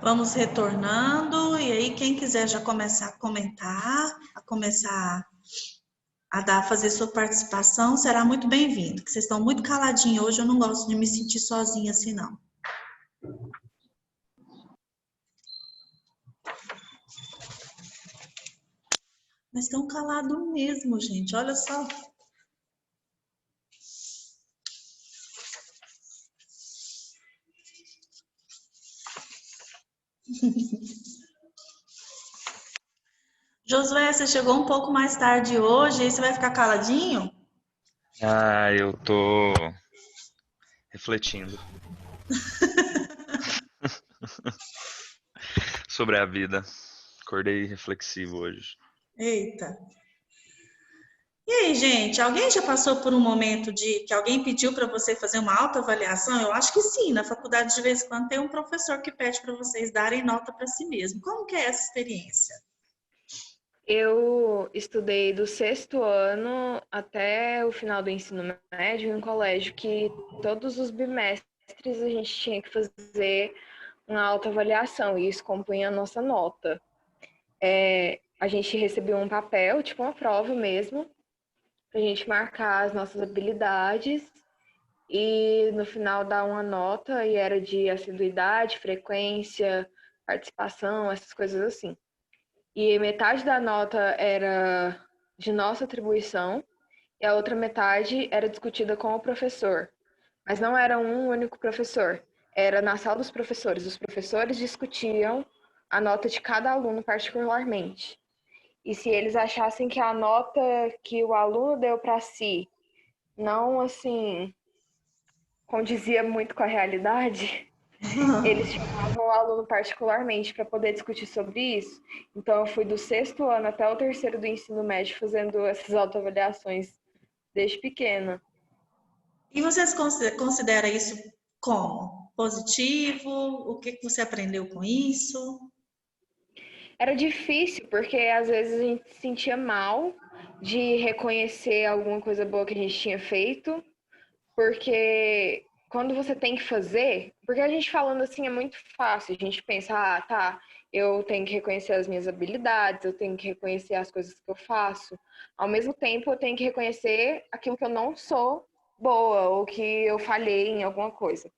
Vamos retornando, e aí quem quiser já começar a comentar, fazer sua participação, será muito bem-vindo. Vocês estão muito caladinhos hoje, eu não gosto de me sentir sozinha assim, não. Mas estão calados mesmo, gente, olha só. Josué, você chegou um pouco mais tarde hoje, aí você vai ficar caladinho? Eu tô refletindo sobre a vida. Acordei reflexivo hoje. Eita. E aí, gente, alguém já passou por um momento de que alguém pediu para você fazer uma autoavaliação? Eu acho que sim, na faculdade de vez em quando tem um professor que pede para vocês darem nota para si mesmo. Como que é essa experiência? Eu estudei do sexto ano até o final do ensino médio em um colégio que todos os bimestres a gente tinha que fazer uma autoavaliação e isso compunha a nossa nota. A gente recebia um papel, tipo uma prova mesmo, para a gente marcar as nossas habilidades e no final dar uma nota e era de assiduidade, frequência, participação, essas coisas assim. E metade da nota era de nossa atribuição e a outra metade era discutida com o professor. Mas não era um único professor, era na sala dos professores. Os professores discutiam a nota de cada aluno particularmente. E se eles achassem que a nota que o aluno deu para si não assim condizia muito com a realidade, eles chamavam o aluno particularmente para poder discutir sobre isso. Então, eu fui do sexto ano até o terceiro do ensino médio fazendo essas autoavaliações desde pequena. E vocês consideram isso como positivo? O que você aprendeu com isso? Era difícil, porque às vezes a gente se sentia mal de reconhecer alguma coisa boa que a gente tinha feito, porque quando você tem que fazer, porque a gente falando assim é muito fácil, a gente pensa, ah, tá, eu tenho que reconhecer as minhas habilidades, eu tenho que reconhecer as coisas que eu faço. Ao mesmo tempo, eu tenho que reconhecer aquilo que eu não sou boa ou que eu falhei em alguma coisa.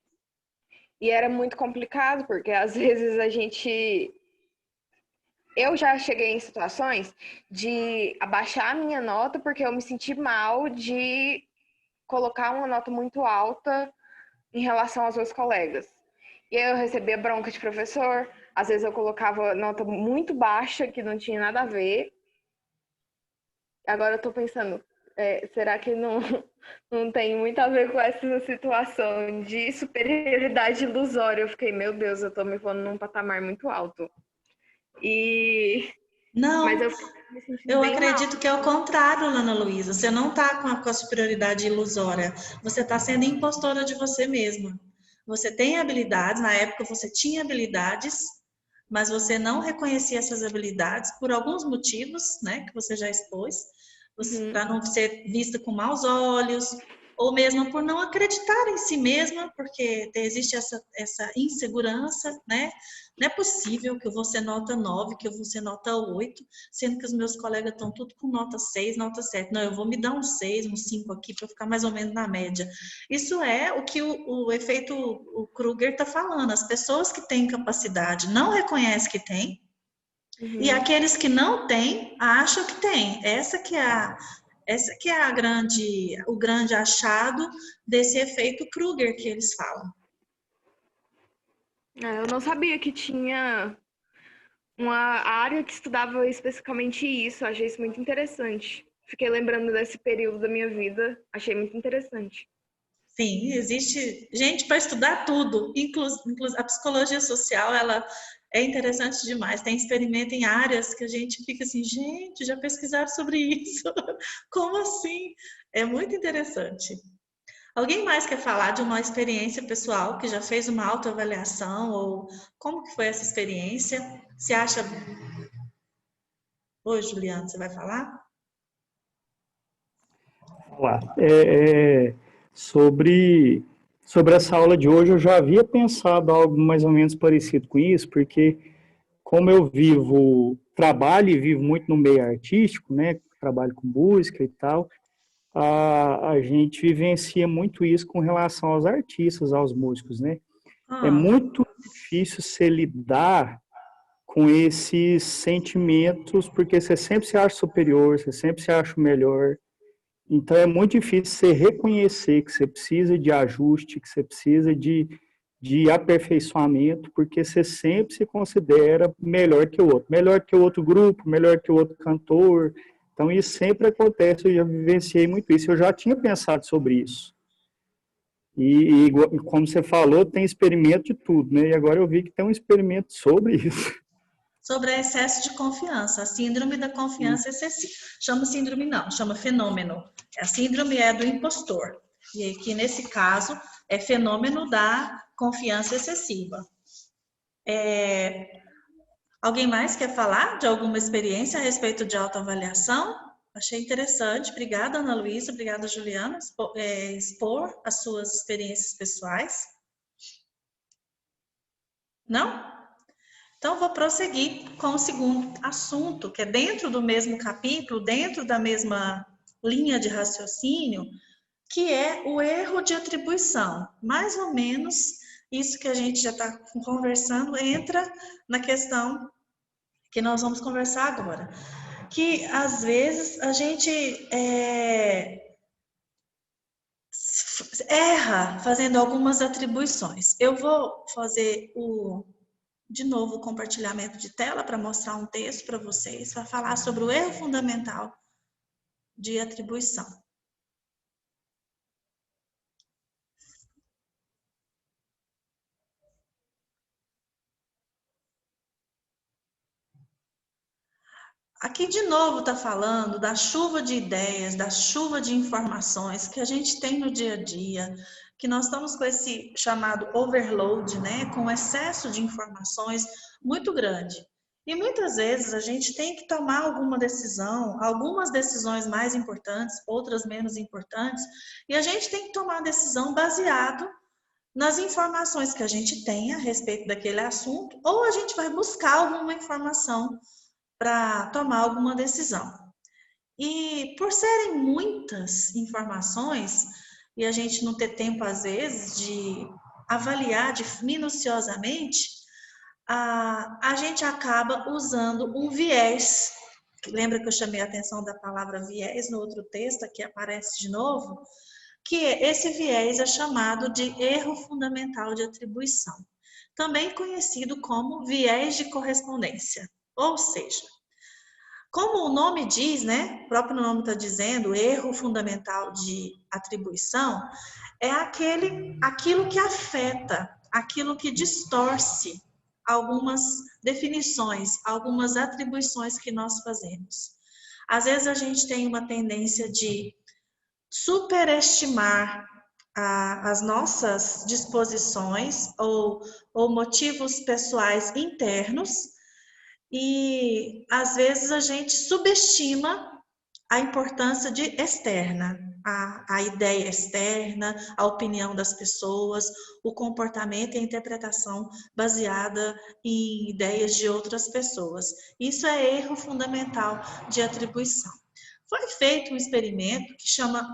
E era muito complicado, porque às vezes a gente. Eu já cheguei em situações de abaixar a minha nota porque eu me senti mal de colocar uma nota muito alta em relação aos meus colegas. E aí eu recebia bronca de professor, às vezes eu colocava nota muito baixa, que não tinha nada a ver. Agora eu tô pensando, será que não, não tem muito a ver com essa situação de superioridade ilusória? Eu fiquei, meu Deus, eu tô me pondo num patamar muito alto. E... Mas Não, eu fiquei me sentindo eu bem mal. acredito que é o contrário, Ana Luísa. Você não está com a superioridade ilusória. Você está sendo impostora de você mesma. Você tem habilidades, na época você tinha habilidades, mas você não reconhecia essas habilidades por alguns motivos, né, que você já expôs, Uhum. para não ser vista com maus olhos, ou mesmo por não acreditar em si mesma, porque existe essa insegurança, né? Não é possível que eu vou ser nota 9, que eu vou ser nota 8, sendo que os meus colegas estão tudo com nota 6, nota 7. Não, eu vou me dar um 6, um 5 aqui para ficar mais ou menos na média. Isso é o que o efeito o Kruger está falando. As pessoas que têm capacidade não reconhecem que têm, e Uhum. aqueles que não têm acham que têm. O grande achado desse efeito Kruger que eles falam. Eu não sabia que tinha uma área que estudava especificamente isso. Achei isso muito interessante. Fiquei lembrando desse período da minha vida. Achei muito interessante. Sim, existe gente para estudar tudo, inclusive a psicologia social, ela é interessante demais. Tem experimento em áreas que a gente fica assim, gente, já pesquisaram sobre isso? Como assim? É muito interessante. Alguém mais quer falar de uma experiência pessoal que já fez uma autoavaliação ou como que foi essa experiência? Você acha... Oi, Juliana, você vai falar? Falar sobre sobre essa aula de hoje, eu já havia pensado algo mais ou menos parecido com isso, porque como eu trabalho e vivo muito no meio artístico, né, trabalho com música e tal, a gente vivencia muito isso com relação aos artistas, aos músicos, né? É Ah, muito difícil se lidar com esses sentimentos, porque você sempre se acha superior, você sempre se acha o melhor. Então é muito difícil você reconhecer que você precisa de ajuste, que você precisa de aperfeiçoamento, porque você sempre se considera melhor que o outro grupo, melhor que o outro cantor. Então isso sempre acontece, eu já vivenciei muito isso, eu já tinha pensado sobre isso. E como você falou, tem experimento de tudo, né? E agora eu vi que tem um experimento sobre isso. sobre excesso de confiança, a síndrome da confiança excessiva. Chama síndrome não, chama fenômeno. A síndrome é do impostor. E aqui, nesse caso, é fenômeno da confiança excessiva. Alguém mais quer falar de alguma experiência a respeito de autoavaliação? Achei interessante. Obrigada, Ana Luísa. Obrigada, Juliana, expor as suas experiências pessoais. Não? Então, vou prosseguir com o segundo assunto, que é dentro do mesmo capítulo, dentro da mesma linha de raciocínio, que é o erro de atribuição. Mais ou menos isso que a gente já está conversando entra na questão que nós vamos conversar agora. Que, às vezes, a gente erra fazendo algumas atribuições. Eu vou fazer de novo o compartilhamento de tela para mostrar um texto para vocês, para falar sobre o erro fundamental de atribuição. Aqui de novo está falando da chuva de ideias, da chuva de informações que a gente tem no dia a dia, que nós estamos com esse chamado overload, né, com excesso de informações muito grande. E muitas vezes a gente tem que tomar alguma decisão, algumas decisões mais importantes, outras menos importantes, e a gente tem que tomar a decisão baseado nas informações que a gente tem a respeito daquele assunto, ou a gente vai buscar alguma informação para tomar alguma decisão. E por serem muitas informações, e a gente não ter tempo, às vezes, de avaliar minuciosamente, a gente acaba usando um viés. Lembra que eu chamei a atenção da palavra viés no outro texto, aqui aparece de novo? Que esse viés é chamado de erro fundamental de atribuição, também conhecido como viés de correspondência. Ou seja, como o nome diz, né? O próprio nome está dizendo, erro fundamental de atribuição é aquilo que afeta, aquilo que distorce algumas definições, algumas atribuições que nós fazemos. Às vezes a gente tem uma tendência de superestimar as nossas disposições ou motivos pessoais internos, e às vezes a gente subestima a importância de externa, a ideia externa, a opinião das pessoas, o comportamento e a interpretação baseada em ideias de outras pessoas. Isso é erro fundamental de atribuição. Foi feito um experimento que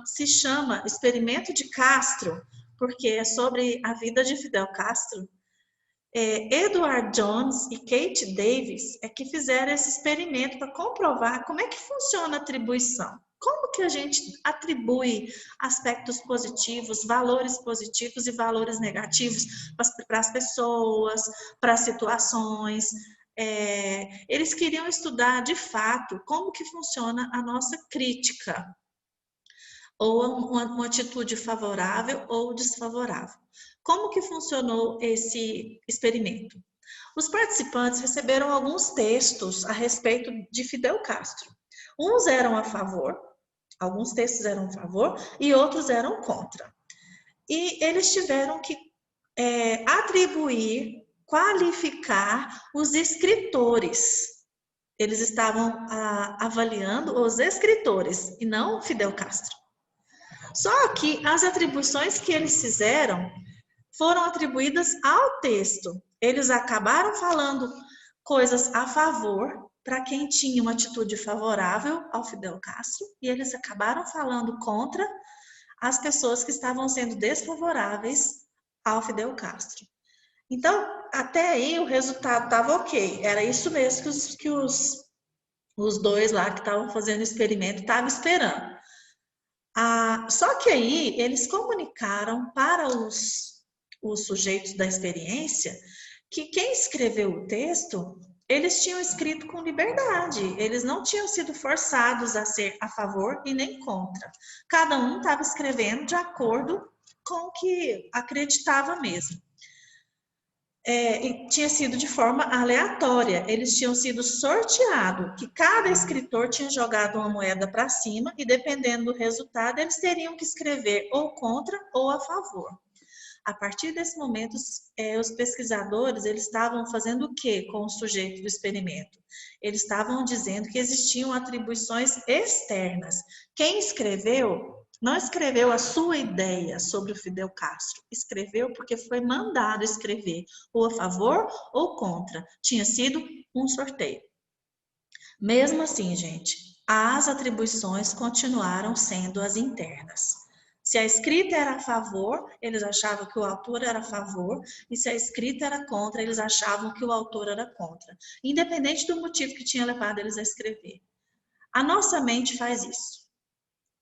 se chama Experimento de Castro, porque é sobre a vida de Fidel Castro. Edward Jones e Kate Davis é que fizeram esse experimento para comprovar como é que funciona a atribuição. Como que a gente atribui aspectos positivos, valores positivos e valores negativos para as pessoas, para as situações. Eles queriam estudar, de fato, como que funciona a nossa crítica, ou uma atitude favorável ou desfavorável. Como que funcionou esse experimento? Os participantes receberam alguns textos a respeito de Fidel Castro. Uns eram a favor, alguns textos eram a favor e outros eram contra. E eles tiveram que atribuir, qualificar os escritores. Eles estavam avaliando os escritores e não Fidel Castro. Só que as atribuições que eles fizeram foram atribuídas ao texto. Eles acabaram falando coisas a favor para quem tinha uma atitude favorável ao Fidel Castro e eles acabaram falando contra as pessoas que estavam sendo desfavoráveis ao Fidel Castro. Então, até aí o resultado estava ok. Era isso mesmo que os dois lá que estavam fazendo o experimento estavam esperando. Só que aí eles comunicaram para os sujeitos da experiência que quem escreveu o texto, eles tinham escrito com liberdade, eles não tinham sido forçados a ser a favor e nem contra. Cada um estava escrevendo de acordo com o que acreditava mesmo. E tinha sido de forma aleatória, eles tinham sido sorteados, que cada escritor tinha jogado uma moeda para cima e dependendo do resultado, eles teriam que escrever ou contra ou a favor. A partir desse momento, os pesquisadores, eles estavam fazendo o quê com o sujeito do experimento? Eles estavam dizendo que existiam atribuições externas. Quem escreveu não escreveu a sua ideia sobre o Fidel Castro, escreveu porque foi mandado escrever, ou a favor ou contra. Tinha sido um sorteio. Mesmo assim, gente, as atribuições continuaram sendo as internas. Se a escrita era a favor, eles achavam que o autor era a favor, e se a escrita era contra, eles achavam que o autor era contra, independente do motivo que tinha levado eles a escrever. A nossa mente faz isso.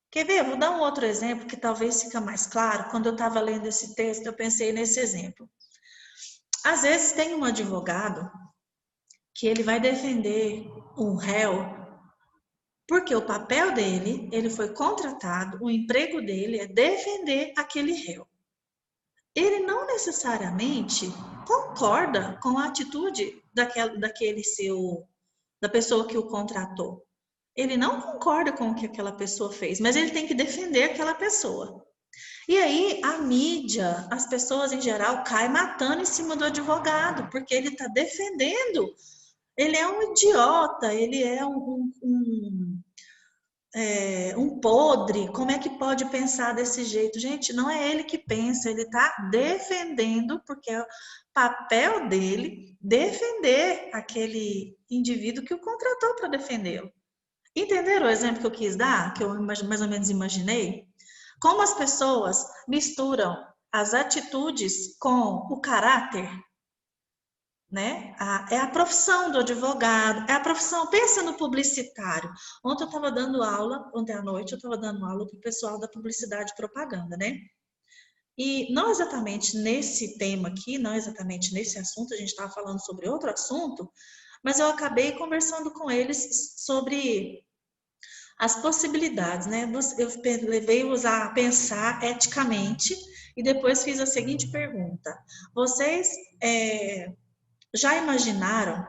Quer ver? Eu vou dar um outro exemplo que talvez fica mais claro. Quando eu estava lendo esse texto, eu pensei nesse exemplo. Às vezes tem um advogado que ele vai defender um réu porque o papel dele, ele foi contratado, o emprego dele é defender aquele réu. Ele não necessariamente concorda com a atitude da pessoa que o contratou. Ele não concorda com o que aquela pessoa fez, mas ele tem que defender aquela pessoa. E aí, a mídia, as pessoas em geral, caem matando em cima do advogado, porque ele está defendendo. Ele é um idiota, ele é um podre. Como é que pode pensar desse jeito? Gente, não é ele que pensa, ele está defendendo, porque é o papel dele defender aquele indivíduo que o contratou para defendê-lo. Entenderam o exemplo que eu quis dar, que eu mais ou menos imaginei? Como as pessoas misturam as atitudes com o caráter, né? É a profissão do advogado, é a profissão, pensa no publicitário. Ontem à noite eu estava dando aula para o pessoal da publicidade e propaganda, né? E não exatamente nesse tema aqui, não exatamente nesse assunto, a gente estava falando sobre outro assunto, mas eu acabei conversando com eles sobre as possibilidades, né? Eu levei-os a pensar eticamente e depois fiz a seguinte pergunta. Vocês já imaginaram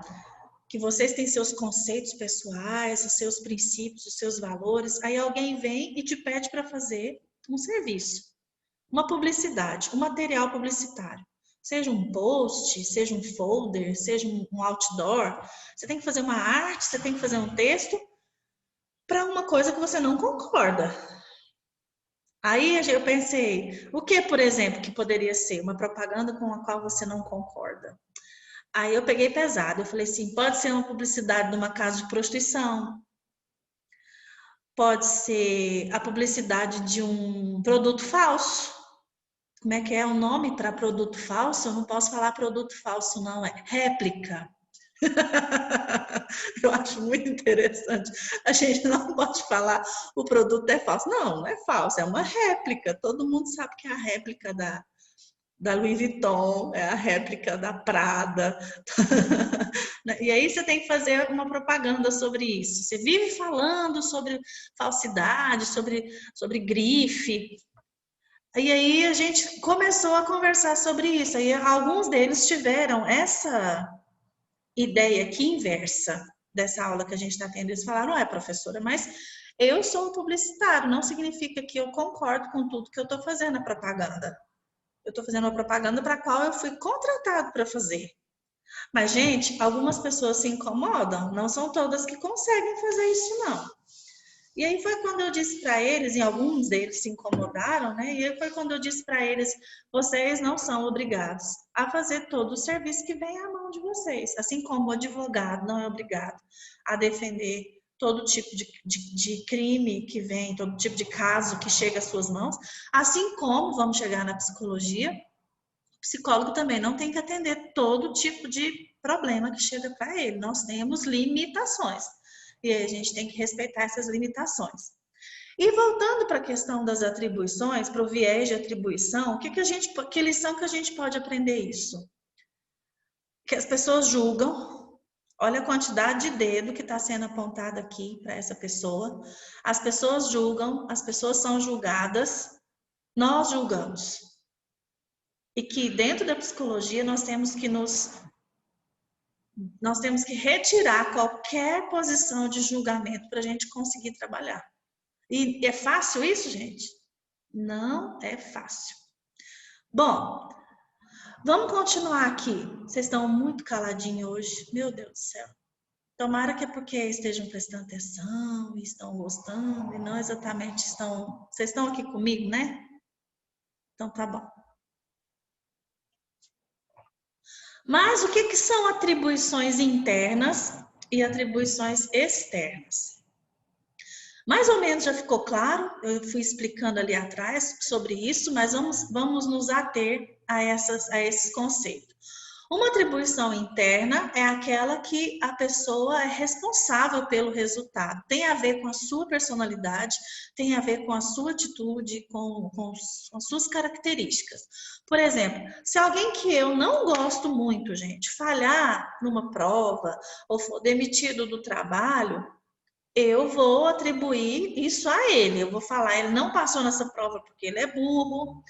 que vocês têm seus conceitos pessoais, os seus princípios, os seus valores, aí alguém vem e te pede para fazer um serviço, uma publicidade, um material publicitário. Seja um post, seja um folder, seja um outdoor, você tem que fazer uma arte, você tem que fazer um texto para uma coisa que você não concorda. Aí eu pensei, o que, por exemplo, que poderia ser uma propaganda com a qual você não concorda? Aí eu peguei pesado, eu falei assim, pode ser uma publicidade de uma casa de prostituição, pode ser a publicidade de um produto falso. Como é que é o nome para produto falso? Eu não posso falar produto falso, não, é réplica. Eu acho muito interessante. A gente não pode falar o produto é falso. Não é falso, é uma réplica. Todo mundo sabe que é a réplica da Louis Vuitton, é a réplica da Prada. E aí você tem que fazer uma propaganda sobre isso. Você vive falando sobre falsidade, sobre grife. E aí a gente começou a conversar sobre isso. Aí alguns deles tiveram essa ideia aqui inversa dessa aula que a gente está tendo. Eles falaram, professora, mas eu sou um publicitário, não significa que eu concordo com tudo que eu estou fazendo na propaganda. Eu estou fazendo uma propaganda para a qual eu fui contratado para fazer. Mas, gente, algumas pessoas se incomodam, não são todas que conseguem fazer isso, não. E aí foi quando eu disse para eles, e alguns deles se incomodaram, né? E aí foi quando eu disse para eles, vocês não são obrigados a fazer todo o serviço que vem à mão de vocês. Assim como o advogado não é obrigado a defender todo tipo de crime que vem, todo tipo de caso que chega às suas mãos, assim como vamos chegar na psicologia, o psicólogo também não tem que atender todo tipo de problema que chega para ele. Nós temos limitações. E aí a gente tem que respeitar essas limitações. E voltando para a questão das atribuições, para o viés de atribuição, que lição que a gente pode aprender isso? Que as pessoas julgam, olha a quantidade de dedo que está sendo apontado aqui para essa pessoa. As pessoas julgam, as pessoas são julgadas, nós julgamos. E que dentro da psicologia nós temos que retirar qualquer posição de julgamento para a gente conseguir trabalhar. E é fácil isso, gente? Não é fácil. Bom, vamos continuar aqui. Vocês estão muito caladinhos hoje. Meu Deus do céu. Tomara que é porque estejam prestando atenção e estão gostando e não exatamente estão... Vocês estão aqui comigo, né? Então tá bom. Mas o que são atribuições internas e atribuições externas? Mais ou menos já ficou claro, eu fui explicando ali atrás sobre isso, mas vamos nos ater a esses conceitos. Uma atribuição interna é aquela que a pessoa é responsável pelo resultado. Tem a ver com a sua personalidade, tem a ver com a sua atitude, com as suas características. Por exemplo, se alguém que eu não gosto muito, gente, falhar numa prova ou for demitido do trabalho, eu vou atribuir isso a ele. Eu vou falar, ele não passou nessa prova porque ele é burro.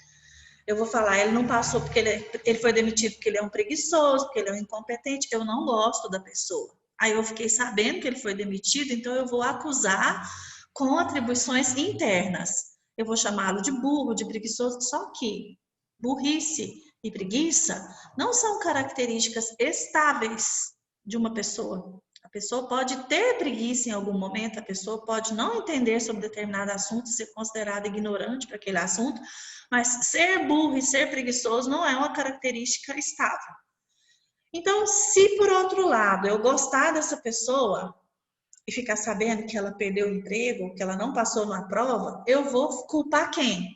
Eu vou falar, ele não passou porque ele foi demitido porque ele é um preguiçoso, porque ele é um incompetente. Eu não gosto da pessoa. Aí eu fiquei sabendo que ele foi demitido, então eu vou acusar com atribuições internas. Eu vou chamá-lo de burro, de preguiçoso, só que burrice e preguiça não são características estáveis de uma pessoa. A pessoa pode ter preguiça em algum momento, a pessoa pode não entender sobre determinado assunto, ser considerada ignorante para aquele assunto, mas ser burro e ser preguiçoso não é uma característica estável. Então, se por outro lado eu gostar dessa pessoa e ficar sabendo que ela perdeu o emprego, que ela não passou numa prova, eu vou culpar quem?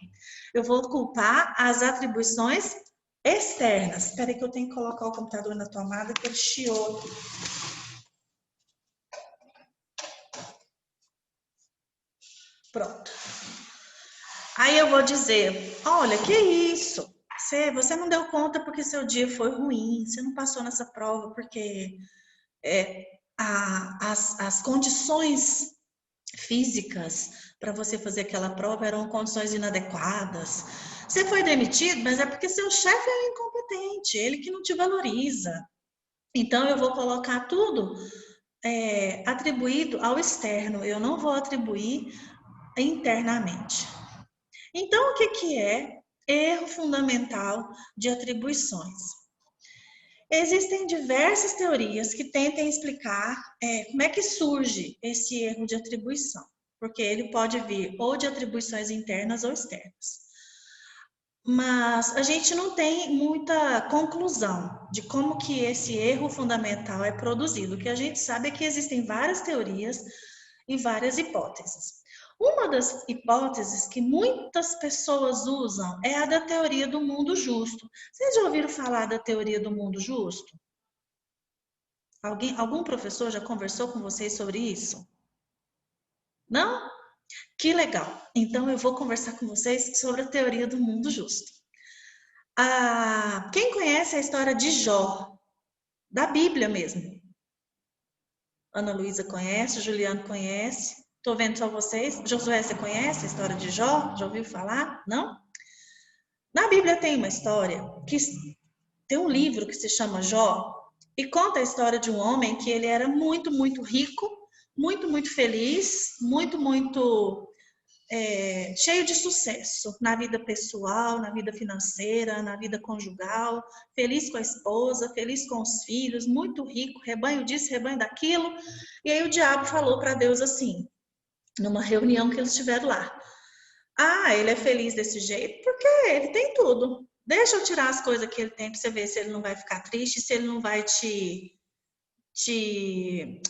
Eu vou culpar as atribuições externas. Espera aí que eu tenho que colocar o computador na tomada que ele chiou. Pronto. Aí eu vou dizer, olha, que isso? Você não deu conta porque seu dia foi ruim, você não passou nessa prova porque as condições físicas para você fazer aquela prova eram condições inadequadas. Você foi demitido, mas é porque seu chefe é incompetente, ele que não te valoriza. Então eu vou colocar tudo atribuído ao externo, eu não vou atribuir internamente. Então, o que é erro fundamental de atribuições? Existem diversas teorias que tentem explicar como é que surge esse erro de atribuição, porque ele pode vir ou de atribuições internas ou externas. Mas a gente não tem muita conclusão de como que esse erro fundamental é produzido. O que a gente sabe é que existem várias teorias e várias hipóteses. Uma das hipóteses que muitas pessoas usam é a da teoria do mundo justo. Vocês já ouviram falar da teoria do mundo justo? Algum professor já conversou com vocês sobre isso? Não? Que legal! Então eu vou conversar com vocês sobre a teoria do mundo justo. Quem conhece a história de Jó? Da Bíblia mesmo. Ana Luísa conhece, Juliano conhece. Estou vendo só vocês. Josué, você conhece a história de Jó? Já ouviu falar? Não? Na Bíblia tem uma história, tem um livro que se chama Jó, e conta a história de um homem que ele era muito, muito rico, muito, muito feliz, muito, muito cheio de sucesso na vida pessoal, na vida financeira, na vida conjugal, feliz com a esposa, feliz com os filhos, muito rico, rebanho disso, rebanho daquilo. E aí o diabo falou para Deus assim: numa reunião que eles tiveram lá. Ah, ele é feliz desse jeito porque ele tem tudo. Deixa eu tirar as coisas que ele tem para você ver se ele não vai ficar triste, se ele não vai te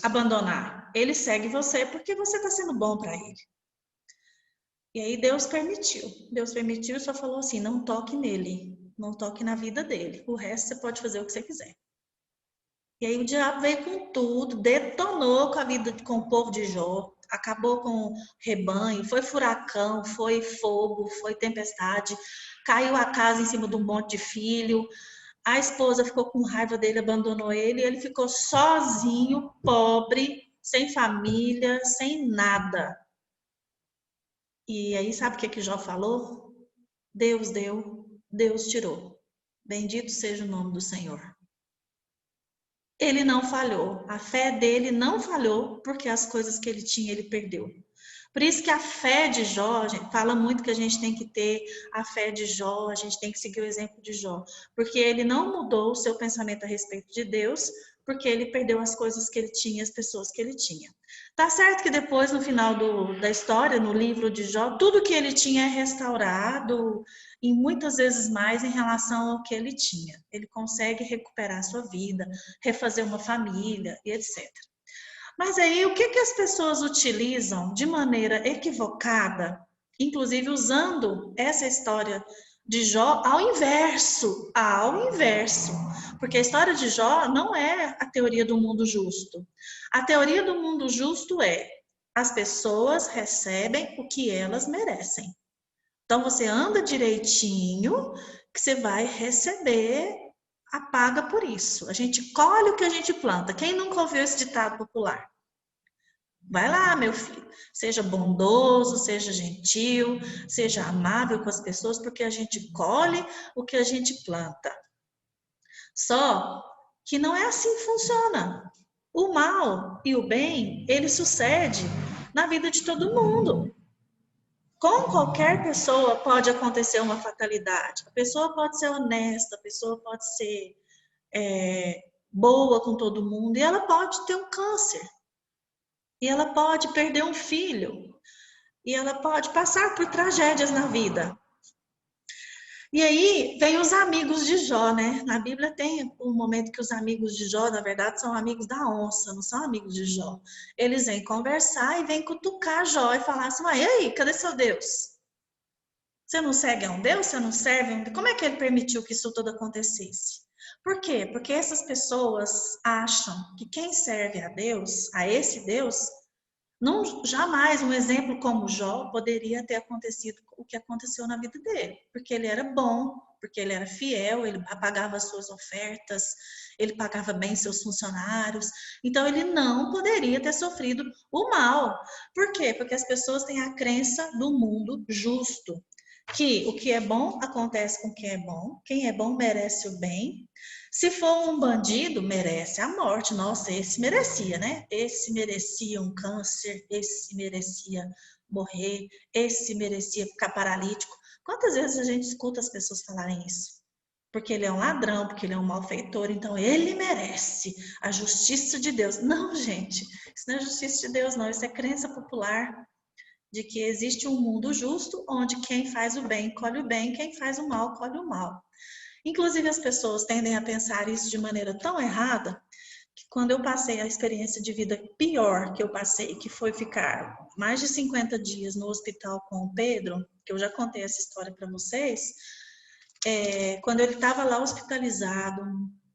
abandonar. Ele segue você porque você está sendo bom para ele. E aí Deus permitiu. Deus permitiu e só falou assim, não toque nele, não toque na vida dele. O resto você pode fazer o que você quiser. E aí o diabo veio com tudo, detonou com a vida, com o povo de Jó, acabou com o rebanho, foi furacão, foi fogo, foi tempestade, caiu a casa em cima de um monte de filho, a esposa ficou com raiva dele, abandonou ele, e ele ficou sozinho, pobre, sem família, sem nada. E aí sabe o que Jó falou? Deus deu, Deus tirou. Bendito seja o nome do Senhor. Ele não falhou, a fé dele não falhou, porque as coisas que ele tinha, ele perdeu. Por isso que a fé de Jó, gente, fala muito que a gente tem que ter a fé de Jó, a gente tem que seguir o exemplo de Jó, porque ele não mudou o seu pensamento a respeito de Deus, porque ele perdeu as coisas que ele tinha, as pessoas que ele tinha. Tá certo que depois, no final da história, no livro de Jó, tudo que ele tinha é restaurado, e muitas vezes mais em relação ao que ele tinha. Ele consegue recuperar a sua vida, refazer uma família e etc. Mas aí, o que as pessoas utilizam de maneira equivocada, inclusive usando essa história de Jó ao inverso, porque a história de Jó não é a teoria do mundo justo. A teoria do mundo justo é, as pessoas recebem o que elas merecem. Então, você anda direitinho, que você vai receber a paga por isso. A gente colhe o que a gente planta. Quem nunca ouviu esse ditado popular? Vai lá, meu filho. Seja bondoso, seja gentil, seja amável com as pessoas, porque a gente colhe o que a gente planta. Só que não é assim que funciona. O mal e o bem, ele sucede na vida de todo mundo. Com qualquer pessoa pode acontecer uma fatalidade. A pessoa pode ser honesta, a pessoa pode ser boa com todo mundo, e ela pode ter um câncer. E ela pode perder um filho. E ela pode passar por tragédias na vida. E aí vem os amigos de Jó, né? Na Bíblia tem um momento que os amigos de Jó, na verdade, são amigos da onça, não são amigos de Jó. Eles vêm conversar e vêm cutucar Jó e falar assim, e aí, cadê seu Deus? Você não segue a um Deus? Você não serve a um Deus? Como é que ele permitiu que isso tudo acontecesse? Por quê? Porque essas pessoas acham que quem serve a Deus, a esse Deus, não, jamais um exemplo como Jó poderia ter acontecido o que aconteceu na vida dele, porque ele era bom, porque ele era fiel, ele pagava as suas ofertas, ele pagava bem seus funcionários, então ele não poderia ter sofrido o mal. Por quê? Porque as pessoas têm a crença do mundo justo, que o que é bom acontece com quem é bom merece o bem. Se for um bandido, merece a morte. Nossa, esse merecia, né? Esse merecia um câncer, esse merecia morrer, esse merecia ficar paralítico. Quantas vezes a gente escuta as pessoas falarem isso? Porque ele é um ladrão, porque ele é um malfeitor, então ele merece a justiça de Deus. Não, gente, isso não é justiça de Deus, não. Isso é crença popular de que existe um mundo justo onde quem faz o bem colhe o bem, quem faz o mal colhe o mal. Inclusive, as pessoas tendem a pensar isso de maneira tão errada que quando eu passei a experiência de vida pior que eu passei, que foi ficar mais de 50 dias no hospital com o Pedro, que eu já contei essa história para vocês, quando ele estava lá hospitalizado,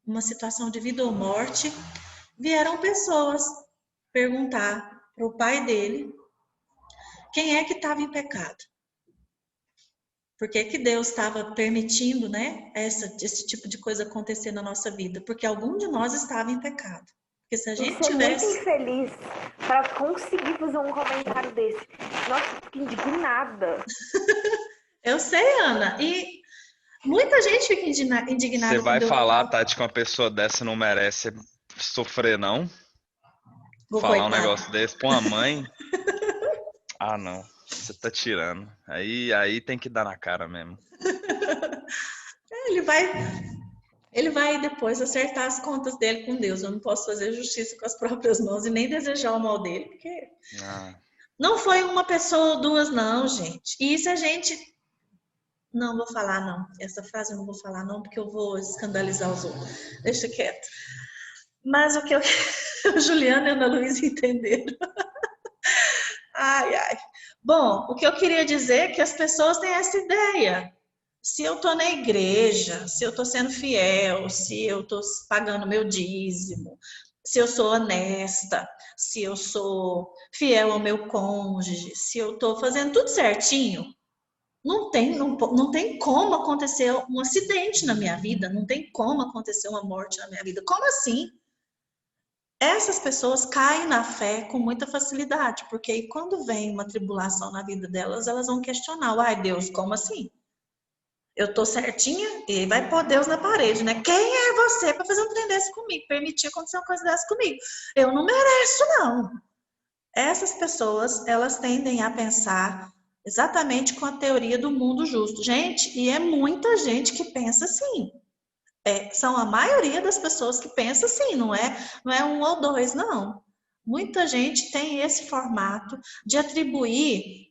uma situação de vida ou morte, vieram pessoas perguntar para o pai dele quem é que estava em pecado. Por que Deus estava permitindo, né, esse tipo de coisa acontecer na nossa vida? Porque algum de nós estava em pecado. Porque se a gente tivesse... muito infeliz para conseguir fazer um comentário desse. Nossa, fiquei indignada. Eu sei, Ana. E muita gente fica indignada. Você vai falar, Tati, que uma pessoa dessa não merece sofrer, não? Falar um negócio desse pra uma mãe? Ah, não. Você tá tirando. Aí tem que dar na cara mesmo. Ele vai depois acertar as contas dele com Deus. Eu não posso fazer justiça com as próprias mãos e nem desejar o mal dele, porque Não foi uma pessoa ou duas, não, gente. E isso a gente... Não vou falar, não. Essa frase eu não vou falar, não, porque eu vou escandalizar os outros. Deixa quieto. Mas o que eu... Juliana e Ana Luísa entenderam. Ai, ai. Bom, o que eu queria dizer é que as pessoas têm essa ideia. Se eu estou na igreja, se eu estou sendo fiel, se eu estou pagando meu dízimo, se eu sou honesta, se eu sou fiel ao meu cônjuge, se eu estou fazendo tudo certinho, não tem como acontecer um acidente na minha vida, não tem como acontecer uma morte na minha vida. Como assim? Essas pessoas caem na fé com muita facilidade, porque aí quando vem uma tribulação na vida delas, elas vão questionar, ai Deus, como assim? Eu tô certinha? E vai pôr Deus na parede, né? Quem é você para fazer um trem desse comigo? Permitir acontecer uma coisa dessa comigo? Eu não mereço, não. Essas pessoas, elas tendem a pensar exatamente com a teoria do mundo justo. Gente, e é muita gente que pensa assim. São a maioria das pessoas que pensam assim, não é um ou dois, não. Muita gente tem esse formato de atribuir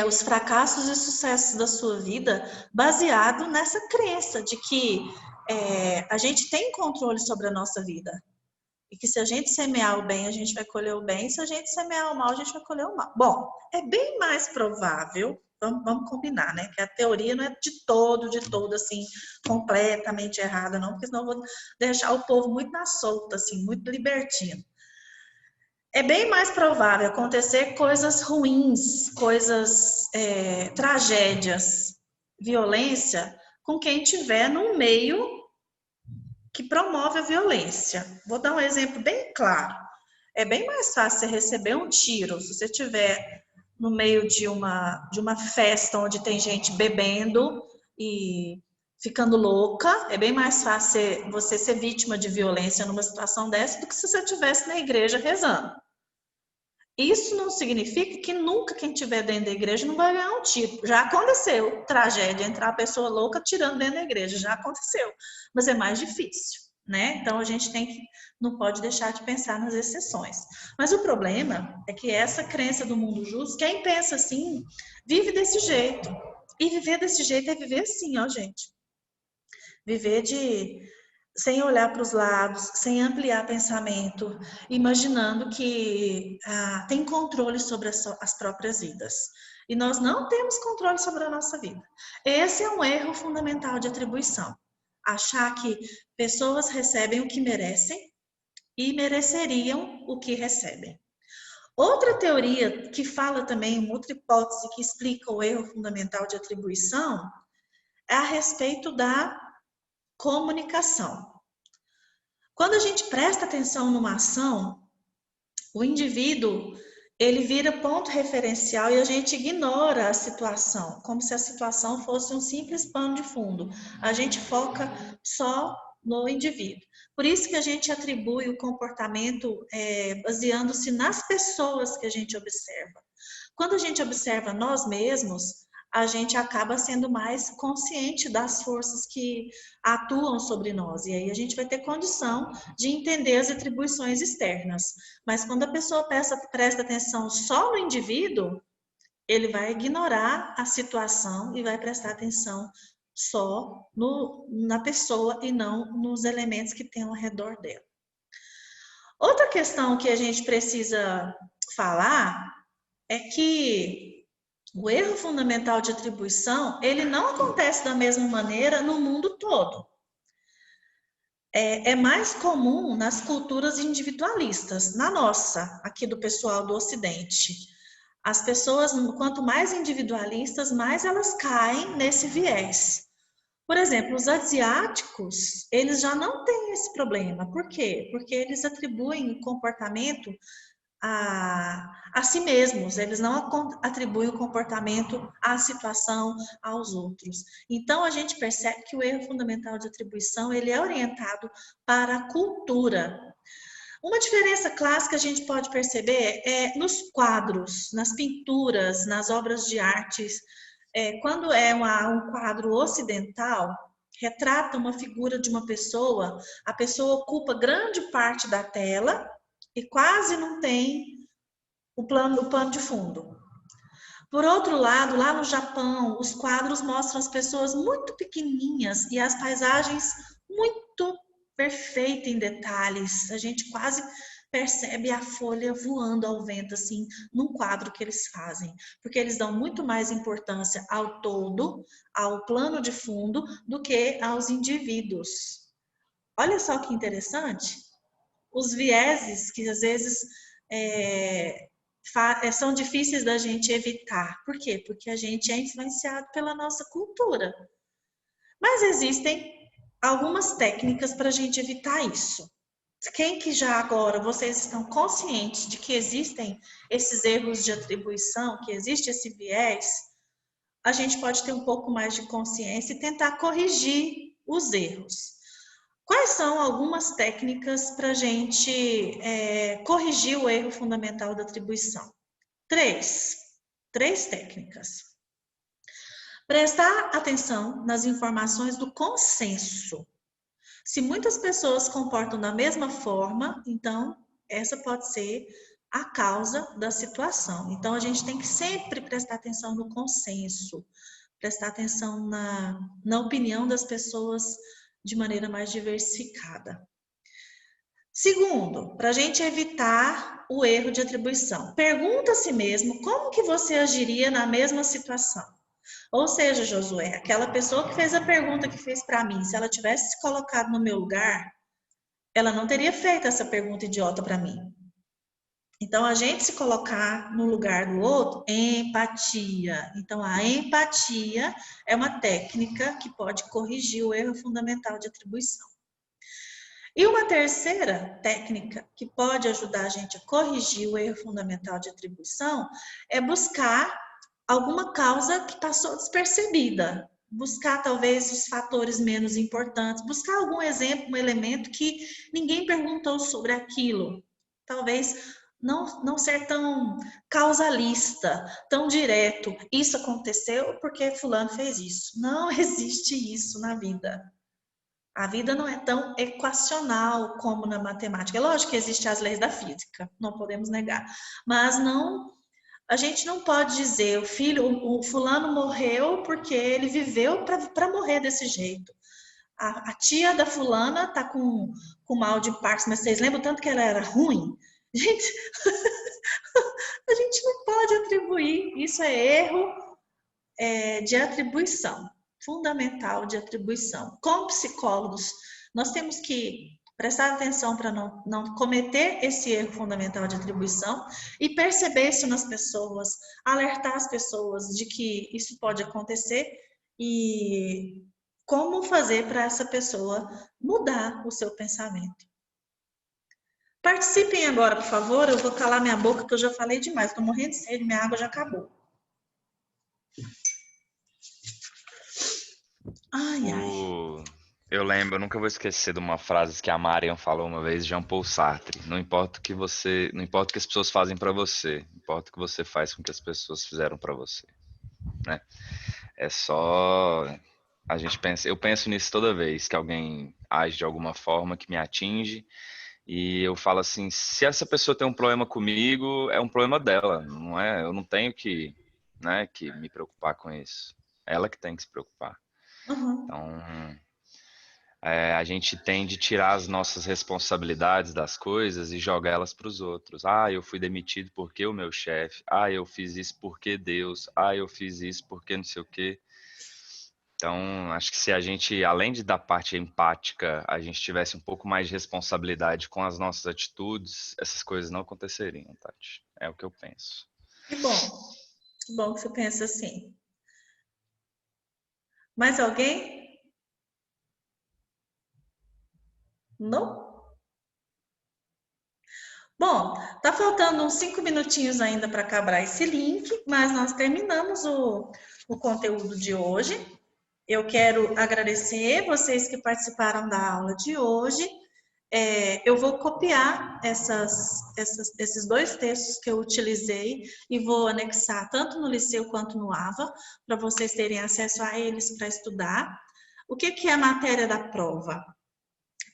os fracassos e sucessos da sua vida baseado nessa crença de que a gente tem controle sobre a nossa vida. E que se a gente semear o bem, a gente vai colher o bem. Se a gente semear o mal, a gente vai colher o mal. Bom, é bem mais provável, vamos combinar, né? Que a teoria não é de todo, assim, completamente errada, não. Porque senão eu vou deixar o povo muito na solta, assim, muito libertino. É bem mais provável acontecer coisas ruins, tragédias, violência, com quem estiver num meio que promove a violência. Vou dar um exemplo bem claro. É bem mais fácil você receber um tiro se você estiver no meio de uma festa onde tem gente bebendo e ficando louca. É bem mais fácil você ser vítima de violência numa situação dessa do que se você estivesse na igreja rezando. Isso não significa que nunca quem estiver dentro da igreja não vai ganhar um tiro. Já aconteceu tragédia, entrar a pessoa louca tirando dentro da igreja, já aconteceu. Mas é mais difícil, né? Então a gente não pode deixar de pensar nas exceções. Mas o problema é que essa crença do mundo justo, quem pensa assim, vive desse jeito. E viver desse jeito é viver assim, ó, gente. Viver sem olhar para os lados, sem ampliar pensamento, imaginando que tem controle sobre as próprias vidas. E nós não temos controle sobre a nossa vida. Esse é um erro fundamental de atribuição. Achar que pessoas recebem o que merecem e mereceriam o que recebem. Outra teoria que fala também, uma outra hipótese que explica o erro fundamental de atribuição é a respeito da comunicação. Quando a gente presta atenção numa ação, o indivíduo, ele vira ponto referencial e a gente ignora a situação, como se a situação fosse um simples pano de fundo. A gente foca só no indivíduo. Por isso que a gente atribui o comportamento baseando-se nas pessoas que a gente observa. Quando a gente observa nós mesmos, a gente acaba sendo mais consciente das forças que atuam sobre nós. E aí a gente vai ter condição de entender as atribuições externas. Mas quando a pessoa presta atenção só no indivíduo, ele vai ignorar a situação e vai prestar atenção só na pessoa e não nos elementos que tem ao redor dela. Outra questão que a gente precisa falar é que o erro fundamental de atribuição, ele não acontece da mesma maneira no mundo todo. É mais comum nas culturas individualistas, na nossa, aqui do pessoal do Ocidente. As pessoas, quanto mais individualistas, mais elas caem nesse viés. Por exemplo, os asiáticos, eles já não têm esse problema. Por quê? Porque eles atribuem o comportamento a si mesmos, eles não atribuem o comportamento à situação, aos outros. Então, a gente percebe que o erro fundamental de atribuição, ele é orientado para a cultura. Uma diferença clássica a gente pode perceber é nos quadros, nas pinturas, nas obras de artes. Quando é um quadro ocidental, retrata uma figura de uma pessoa, a pessoa ocupa grande parte da tela, e quase não tem o pano de fundo. Por outro lado, lá no Japão, os quadros mostram as pessoas muito pequenininhas e as paisagens muito perfeitas em detalhes. A gente quase percebe a folha voando ao vento, assim, num quadro que eles fazem. Porque eles dão muito mais importância ao todo, ao plano de fundo, do que aos indivíduos. Olha só que interessante. Os vieses que às vezes são difíceis da gente evitar. Por quê? Porque a gente é influenciado pela nossa cultura. Mas existem algumas técnicas para a gente evitar isso. Quem que já agora vocês estão conscientes de que existem esses erros de atribuição, que existe esse viés, a gente pode ter um pouco mais de consciência e tentar corrigir os erros. Quais são algumas técnicas para a gente corrigir o erro fundamental da atribuição? Três técnicas. Prestar atenção nas informações do consenso. Se muitas pessoas se comportam da mesma forma, então essa pode ser a causa da situação. Então a gente tem que sempre prestar atenção no consenso, prestar atenção na opinião das pessoas de maneira mais diversificada. Segundo, para a gente evitar o erro de atribuição, pergunta a si mesmo como que você agiria na mesma situação. Ou seja, Josué, aquela pessoa que fez a pergunta que fez para mim, se ela tivesse se colocado no meu lugar, ela não teria feito essa pergunta idiota para mim. Então, a gente se colocar no lugar do outro, empatia. Então, a empatia é uma técnica que pode corrigir o erro fundamental de atribuição. E uma terceira técnica que pode ajudar a gente a corrigir o erro fundamental de atribuição é buscar alguma causa que passou despercebida. Buscar talvez os fatores menos importantes, buscar algum exemplo, um elemento que ninguém perguntou sobre aquilo. Talvez não ser tão causalista, tão direto. Isso aconteceu porque fulano fez isso. Não existe isso na vida. A vida não é tão equacional como na matemática. É lógico que existem as leis da física, não podemos negar. Mas a gente não pode dizer o fulano morreu porque ele viveu para morrer desse jeito. A tia da fulana tá com mal de Parkinson, mas vocês lembram tanto que ela era ruim? Gente, a gente não pode atribuir, isso é erro de atribuição, fundamental de atribuição. Como psicólogos, nós temos que prestar atenção para não cometer esse erro fundamental de atribuição e perceber isso nas pessoas, alertar as pessoas de que isso pode acontecer e como fazer para essa pessoa mudar o seu pensamento. Participem agora, por favor. Eu vou calar minha boca, que eu já falei demais. Estou morrendo de sede, minha água já acabou. Ai, ai. Eu lembro, eu nunca vou esquecer de uma frase que a Marian falou uma vez, Jean Paul Sartre. Não importa o que as pessoas fazem para você, importa o que você faz com o que as pessoas fizeram para você, né? É só a gente pensa, eu penso nisso toda vez que alguém age de alguma forma que me atinge e eu falo assim, se essa pessoa tem um problema comigo, é um problema dela, não é? Eu não tenho que me preocupar com isso. Ela que tem que se preocupar. Uhum. Então, a gente tende a tirar as nossas responsabilidades das coisas e jogar elas para os outros. Ah, eu fui demitido porque o meu chefe. Ah, eu fiz isso porque Deus. Ah, eu fiz isso porque não sei o quê. Então, acho que se a gente, além de da parte empática, a gente tivesse um pouco mais de responsabilidade com as nossas atitudes, essas coisas não aconteceriam, Tati. É o que eu penso. Que bom. Que bom que você pensa assim. Mais alguém? Não? Bom, tá faltando uns 5 minutinhos ainda para acabar esse link, mas nós terminamos o conteúdo de hoje. Eu quero agradecer vocês que participaram da aula de hoje. Eu vou copiar esses 2 textos que eu utilizei e vou anexar tanto no Liceu quanto no AVA, para vocês terem acesso a eles para estudar. O que é a matéria da prova?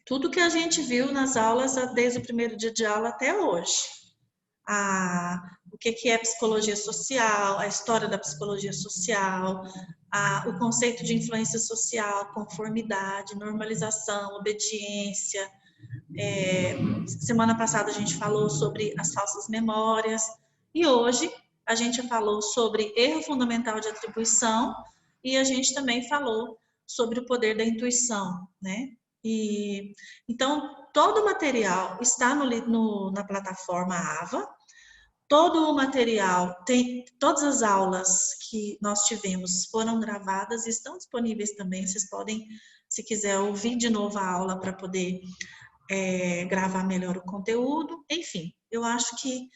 Tudo que a gente viu nas aulas desde o primeiro dia de aula até hoje. o que é psicologia social, a história da psicologia social, o conceito de influência social, conformidade, normalização, obediência. Semana passada a gente falou sobre as falsas memórias e hoje a gente falou sobre erro fundamental de atribuição e a gente também falou sobre o poder da intuição, né? Então, todo o material está na plataforma AVA. Todo o material, todas as aulas que nós tivemos foram gravadas e estão disponíveis também. Vocês podem, se quiser, ouvir de novo a aula para poder gravar melhor o conteúdo. Enfim, eu acho que...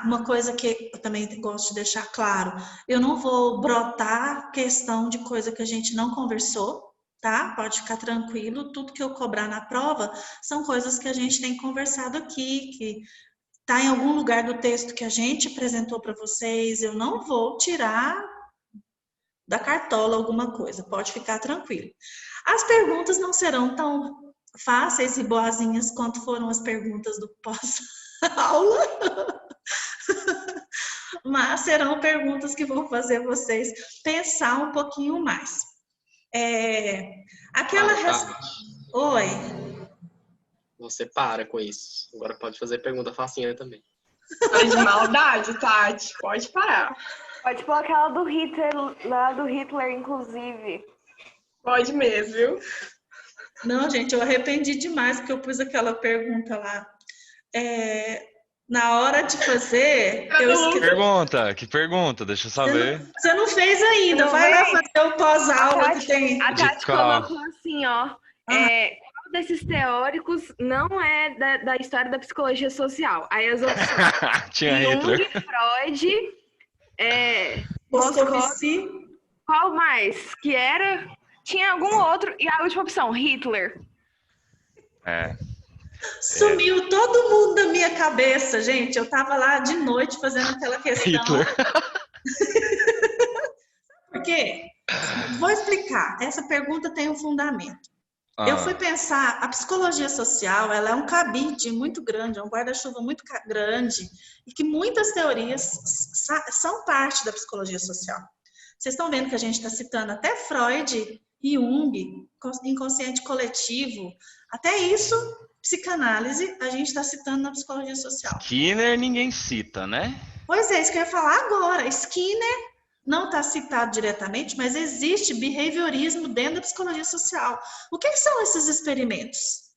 uma coisa que eu também gosto de deixar claro, eu não vou brotar questão de coisa que a gente não conversou, tá? Pode ficar tranquilo, tudo que eu cobrar na prova são coisas que a gente tem conversado aqui, que está em algum lugar do texto que a gente apresentou para vocês, eu não vou tirar da cartola alguma coisa, pode ficar tranquilo. As perguntas não serão tão fáceis e boazinhas quanto foram as perguntas do pós-aula, mas serão perguntas que vão fazer vocês pensar um pouquinho mais. Oi? Você para com isso. Agora pode fazer pergunta facinha também. Tá de maldade, Tati. Pode parar. Pode pôr aquela do Hitler, lá do Hitler, inclusive. Pode mesmo, viu? Não, gente, eu arrependi demais porque eu pus aquela pergunta lá. Na hora de fazer, eu esqueci. Que pergunta? Deixa eu saber. Você não fez ainda, Não vai lá fez? fazer o pós-aula que tem. A Tati colocou assim, ó. Qual desses teóricos não é da história da psicologia social? Aí as opções. Tinha Jung, Hitler. Freud, Moscovici. qual mais? Que era... Tinha algum outro. E a última opção, Hitler. Sumiu todo mundo da minha cabeça, gente. Eu tava lá de noite fazendo aquela questão. Hitler. Por quê? Vou explicar. Essa pergunta tem um fundamento. Eu fui pensar, a psicologia social, ela é um cabide muito grande, é um guarda-chuva muito grande, e que muitas teorias são parte da psicologia social. Vocês estão vendo que a gente está citando até Freud e Jung, inconsciente coletivo, até isso, psicanálise, a gente está citando na psicologia social. Skinner ninguém cita, né? Pois é, isso que eu ia falar agora. Skinner não está citado diretamente, mas existe behaviorismo dentro da psicologia social. O que são esses experimentos?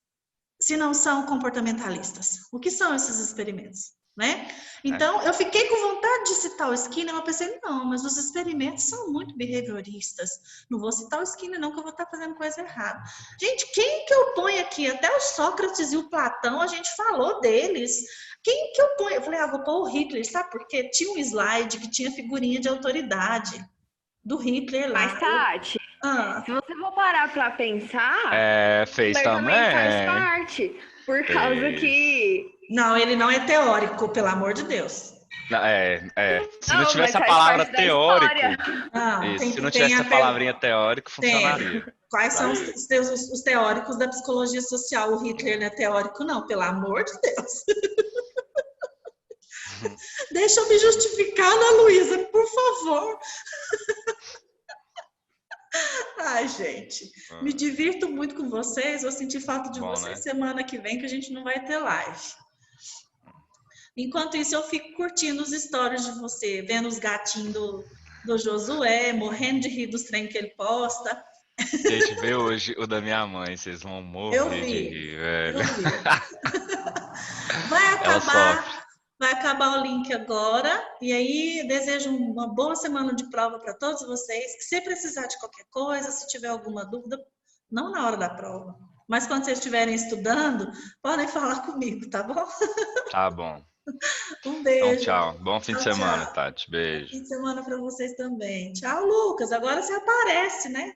Se não são comportamentalistas. O que são esses experimentos? Né? Então, eu fiquei com vontade de citar o Skinner, mas pensei, não, mas os experimentos são muito behavioristas. Não vou citar o Skinner, não, que eu vou estar fazendo coisa errada. Gente, quem que eu ponho aqui? Até o Sócrates e o Platão, a gente falou deles. Quem que eu ponho? Eu falei, vou pôr o Hitler, sabe? Porque tinha um slide que tinha figurinha de autoridade do Hitler lá. Mas, Tati, se você for parar pra pensar, fez Hitler também. faz parte. Por causa que... Não, ele não é teórico, pelo amor de Deus. Se não tivesse a palavra teórico, Não, se não tivesse a palavrinha teórico, funcionaria. Quais são os teóricos da psicologia social? O Hitler não é teórico, não, pelo amor de Deus. Deixa eu me justificar, Ana Luísa, por favor. Ai, gente, me divirto muito com vocês. Vou sentir falta de vocês, né? Semana que vem, que a gente não vai ter live. Enquanto isso, eu fico curtindo os stories de você, vendo os gatinhos do Josué, morrendo de rir dos trem que ele posta. Gente, vê hoje o da minha mãe, vocês vão morrer de rir, velho. Eu vi. Vai acabar o link agora, e aí desejo uma boa semana de prova para todos vocês. Se precisar de qualquer coisa, se tiver alguma dúvida, não na hora da prova, mas quando vocês estiverem estudando, podem falar comigo, tá bom? Tá bom. Um beijo. Então, tchau. Bom fim de semana, Tati. Beijo. Bom fim de semana para vocês também. Tchau, Lucas. Agora você aparece, né?